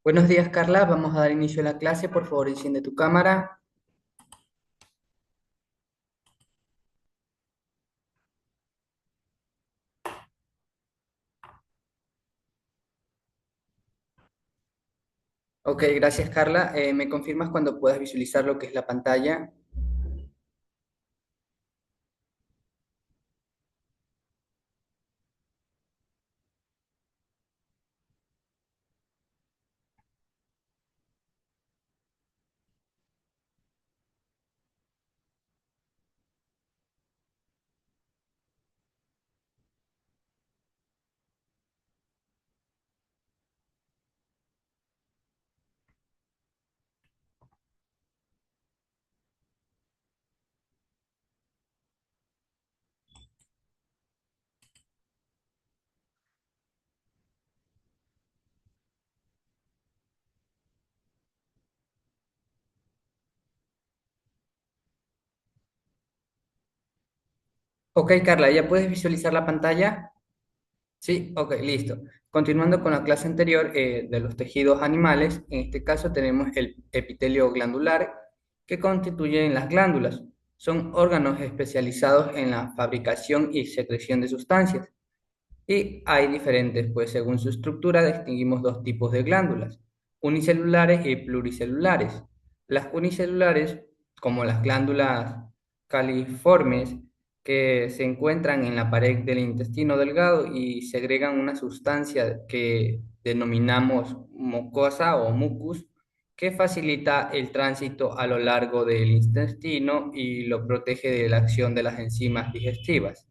Buenos días, Carla. Vamos a dar inicio a la clase. Por favor, enciende tu cámara. Ok, gracias, Carla. ¿Me confirmas cuando puedas visualizar lo que es la pantalla? Ok, Carla, ¿ya puedes visualizar la pantalla? Sí, ok, listo. Continuando con la clase anterior de los tejidos animales, en este caso tenemos el epitelio glandular que constituyen las glándulas. Son órganos especializados en la fabricación y secreción de sustancias. Y hay diferentes, pues según su estructura distinguimos dos tipos de glándulas, unicelulares y pluricelulares. Las unicelulares, como las glándulas califormes, que se encuentran en la pared del intestino delgado y segregan una sustancia que denominamos mucosa o mucus, que facilita el tránsito a lo largo del intestino y lo protege de la acción de las enzimas digestivas.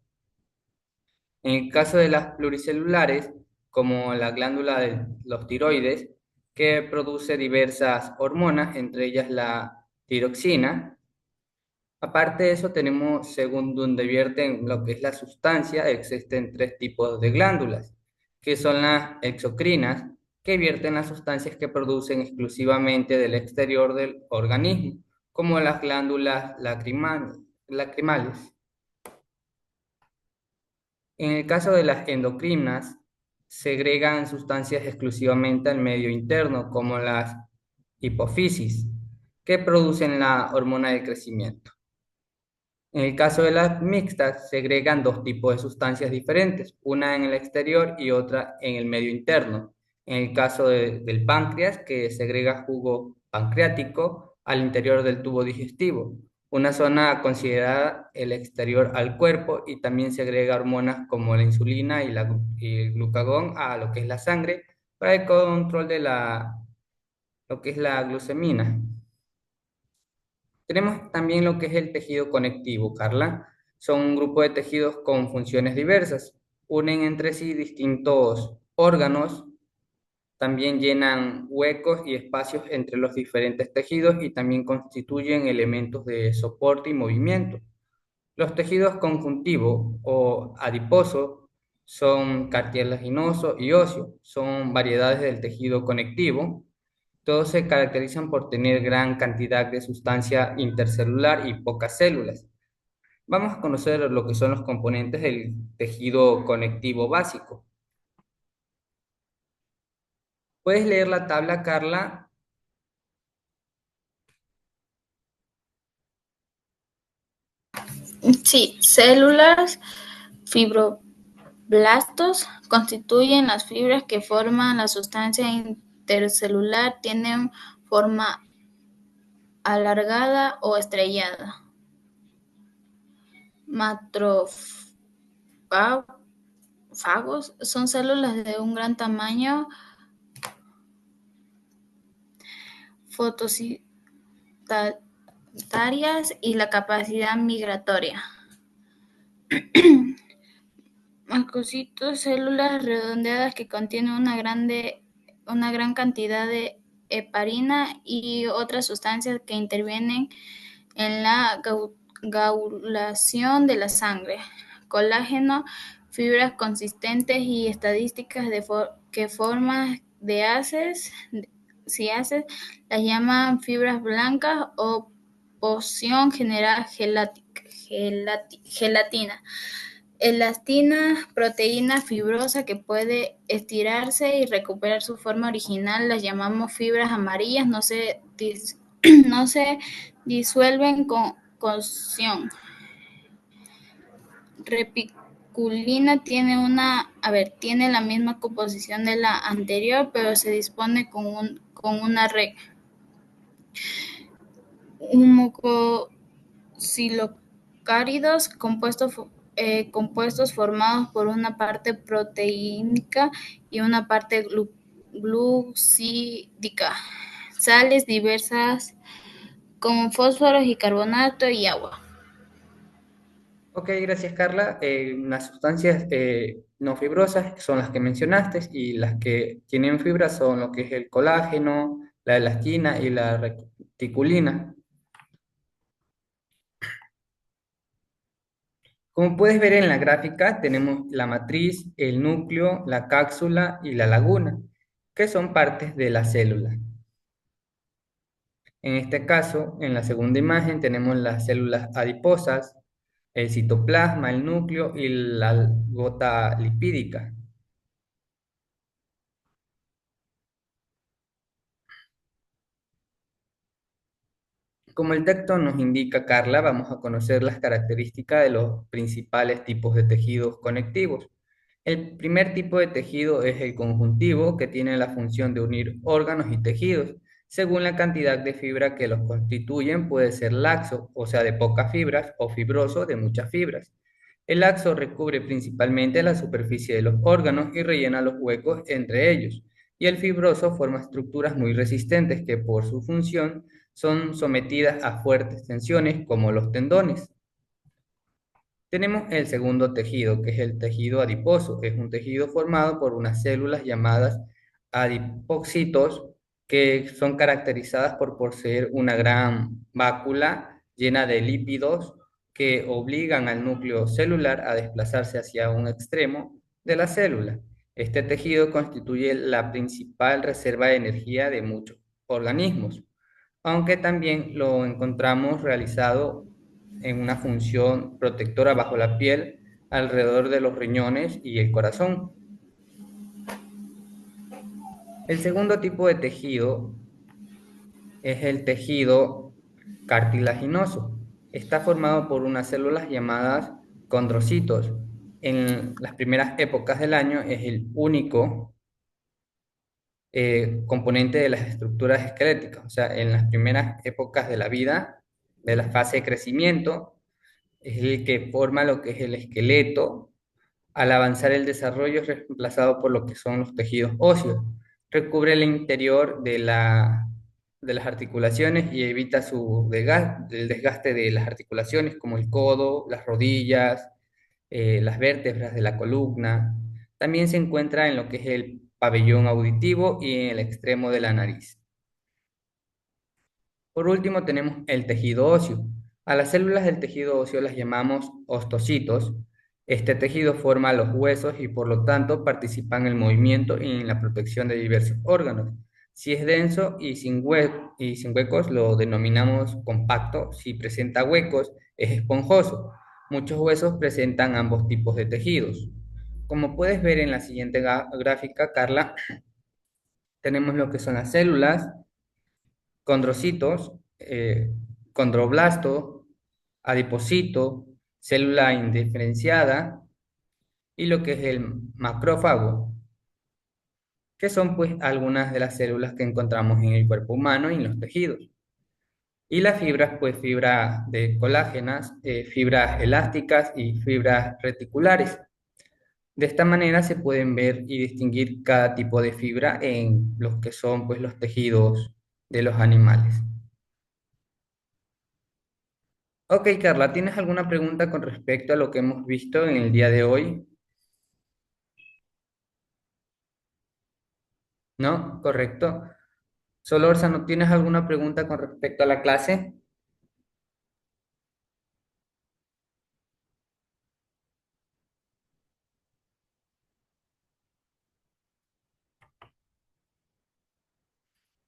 En el caso de las pluricelulares, como la glándula de los tiroides, que produce diversas hormonas, entre ellas la tiroxina. Aparte de eso, tenemos, según donde vierten lo que es la sustancia, existen tres tipos de glándulas, que son las exocrinas, que vierten las sustancias que producen exclusivamente del exterior del organismo, como las glándulas lacrimales. En el caso de las endocrinas, segregan sustancias exclusivamente al medio interno, como las hipófisis, que producen la hormona del crecimiento. En el caso de las mixtas, segregan dos tipos de sustancias diferentes, una en el exterior y otra en el medio interno. En el caso del páncreas, que segrega jugo pancreático al interior del tubo digestivo, una zona considerada el exterior al cuerpo, y también segrega hormonas como la insulina y el glucagón a lo que es la sangre para el control de lo que es la glucemina. Tenemos también lo que es el tejido conectivo, Carla. Son un grupo de tejidos con funciones diversas. Unen entre sí distintos órganos, también llenan huecos y espacios entre los diferentes tejidos y también constituyen elementos de soporte y movimiento. Los tejidos conjuntivo o adiposo son cartilaginoso y óseo. Son variedades del tejido conectivo. Todos se caracterizan por tener gran cantidad de sustancia intercelular y pocas células. Vamos a conocer lo que son los componentes del tejido conectivo básico. ¿Puedes leer la tabla, Carla? Sí, células, fibroblastos constituyen las fibras que forman la sustancia intercelular, tienen forma alargada o estrellada. Macrófagos son células de un gran tamaño, fotocitarias y la capacidad migratoria. Macrocitos, células redondeadas que contienen una gran cantidad de heparina y otras sustancias que intervienen en la coagulación de la sangre. Colágeno, fibras consistentes y estadísticas que forman de haces, si haces, las llaman fibras blancas o poción general gelatina. Elastina, proteína fibrosa que puede estirarse y recuperar su forma original, las llamamos fibras amarillas, no se disuelven con cocción. Repiculina tiene la misma composición de la anterior, pero se dispone con una red. Mucocilocáridos, compuestos formados por una parte proteínica y una parte glucídica, sales diversas como fósforos y carbonato y agua. Ok, gracias Carla. Las sustancias no fibrosas son las que mencionaste y las que tienen fibra son lo que es el colágeno, la elastina y la reticulina. Como puedes ver en la gráfica, tenemos la matriz, el núcleo, la cápsula y la laguna, que son partes de la célula. En este caso, en la segunda imagen, tenemos las células adiposas, el citoplasma, el núcleo y la gota lipídica. Como el texto nos indica, Carla, vamos a conocer las características de los principales tipos de tejidos conectivos. El primer tipo de tejido es el conjuntivo, que tiene la función de unir órganos y tejidos. Según la cantidad de fibra que los constituyen, puede ser laxo, o sea, de pocas fibras, o fibroso, de muchas fibras. El laxo recubre principalmente la superficie de los órganos y rellena los huecos entre ellos. Y el fibroso forma estructuras muy resistentes que por su función son sometidas a fuertes tensiones como los tendones. Tenemos el segundo tejido, que es el tejido adiposo. Es un tejido formado por unas células llamadas adipocitos que son caracterizadas por poseer una gran mácula llena de lípidos que obligan al núcleo celular a desplazarse hacia un extremo de la célula. Este tejido constituye la principal reserva de energía de muchos organismos, aunque también lo encontramos realizado en una función protectora bajo la piel, alrededor de los riñones y el corazón. El segundo tipo de tejido es el tejido cartilaginoso. Está formado por unas células llamadas condrocitos. En las primeras épocas del año es el único componente de las estructuras esqueléticas. O sea, en las primeras épocas de la vida, de la fase de crecimiento, es el que forma lo que es el esqueleto. Al avanzar el desarrollo es reemplazado por lo que son los tejidos óseos. Recubre el interior de las articulaciones y evita el desgaste de las articulaciones como el codo, las rodillas, las vértebras de la columna. También se encuentra en lo que es el pabellón auditivo y en el extremo de la nariz. Por último, tenemos el tejido óseo. A las células del tejido óseo las llamamos ostocitos. Este tejido forma los huesos y por lo tanto participa en el movimiento y en la protección de diversos órganos. Si es denso y sin huecos, lo denominamos compacto. Si presenta huecos, es esponjoso. Muchos huesos presentan ambos tipos de tejidos. Como puedes ver en la siguiente gráfica, Carla, tenemos lo que son las células, condrocitos, condroblasto, adipocito, célula indiferenciada y lo que es el macrófago, que son pues algunas de las células que encontramos en el cuerpo humano y en los tejidos. Y las fibras, pues fibras de colágenas, fibras elásticas y fibras reticulares. De esta manera se pueden ver y distinguir cada tipo de fibra en los que son pues los tejidos de los animales. Ok, Carla, ¿tienes alguna pregunta con respecto a lo que hemos visto en el día de hoy? ¿No? Correcto. Solorza, ¿no tienes alguna pregunta con respecto a la clase?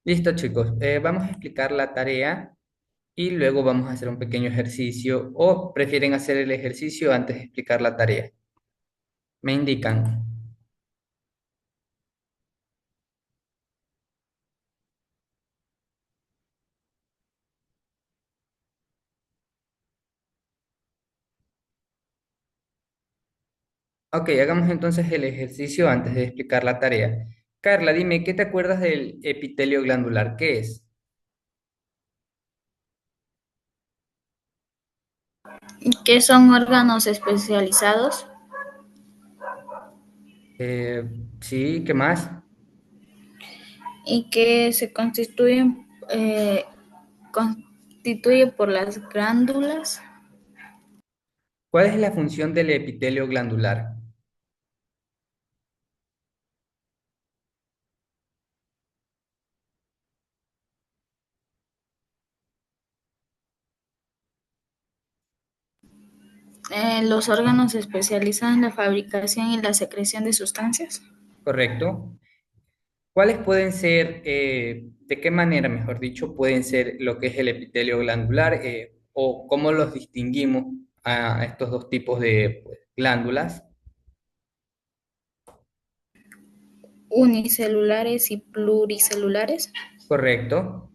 Listo, chicos. Vamos a explicar la tarea y luego vamos a hacer un pequeño ejercicio o prefieren hacer el ejercicio antes de explicar la tarea. Me indican. Ok, hagamos entonces el ejercicio antes de explicar la tarea. Carla, dime, ¿qué te acuerdas del epitelio glandular? ¿Qué es? ¿Qué son órganos especializados? Eh, sí, ¿qué más? Y que se constituye por las glándulas. ¿Cuál es la función del epitelio glandular? Los órganos se especializan en la fabricación y la secreción de sustancias. ¿Correcto? ¿Cuáles pueden ser, de qué manera, mejor dicho, pueden ser lo que es el epitelio glandular o cómo los distinguimos a estos dos tipos de pues, glándulas? Unicelulares y pluricelulares. ¿Correcto?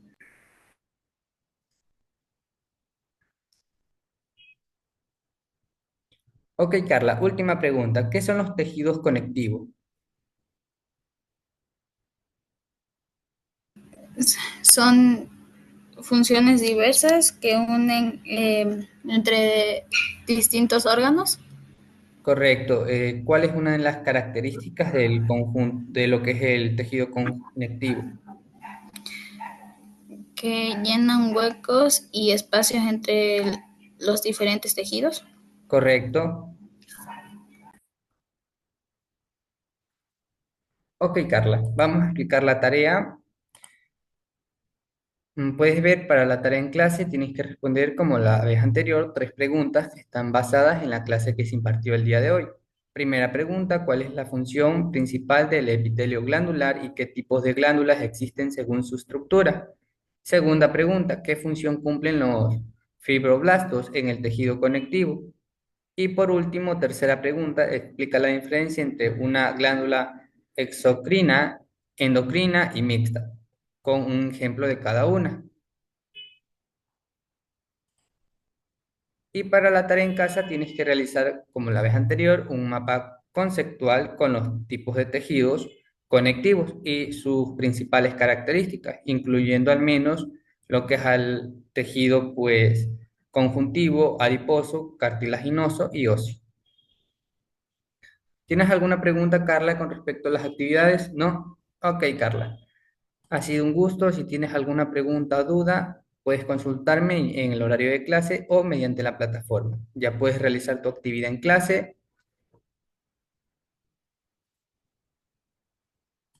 Ok, Carla, última pregunta. ¿Qué son los tejidos conectivos? Son funciones diversas que unen entre distintos órganos Correcto. ¿Cuál es una de las características del conjunto de lo que es el tejido conectivo? que llenan huecos y espacios entre los diferentes tejidos. Correcto. Ok, Carla, vamos a explicar la tarea. Puedes ver para la tarea en clase, tienes que responder como la vez anterior, tres preguntas que están basadas en la clase que se impartió el día de hoy. Primera pregunta, ¿cuál es la función principal del epitelio glandular y qué tipos de glándulas existen según su estructura? Segunda pregunta, ¿qué función cumplen los fibroblastos en el tejido conectivo? Y por último, tercera pregunta, explica la diferencia entre una glándula exocrina, endocrina y mixta, con un ejemplo de cada una. Y para la tarea en casa tienes que realizar, como la vez anterior, un mapa conceptual con los tipos de tejidos conectivos y sus principales características, incluyendo al menos lo que es al tejido, pues, conjuntivo, adiposo, cartilaginoso y óseo. ¿Tienes alguna pregunta, Carla, con respecto a las actividades? ¿No? Ok, Carla. Ha sido un gusto. Si tienes alguna pregunta o duda, puedes consultarme en el horario de clase o mediante la plataforma. Ya puedes realizar tu actividad en clase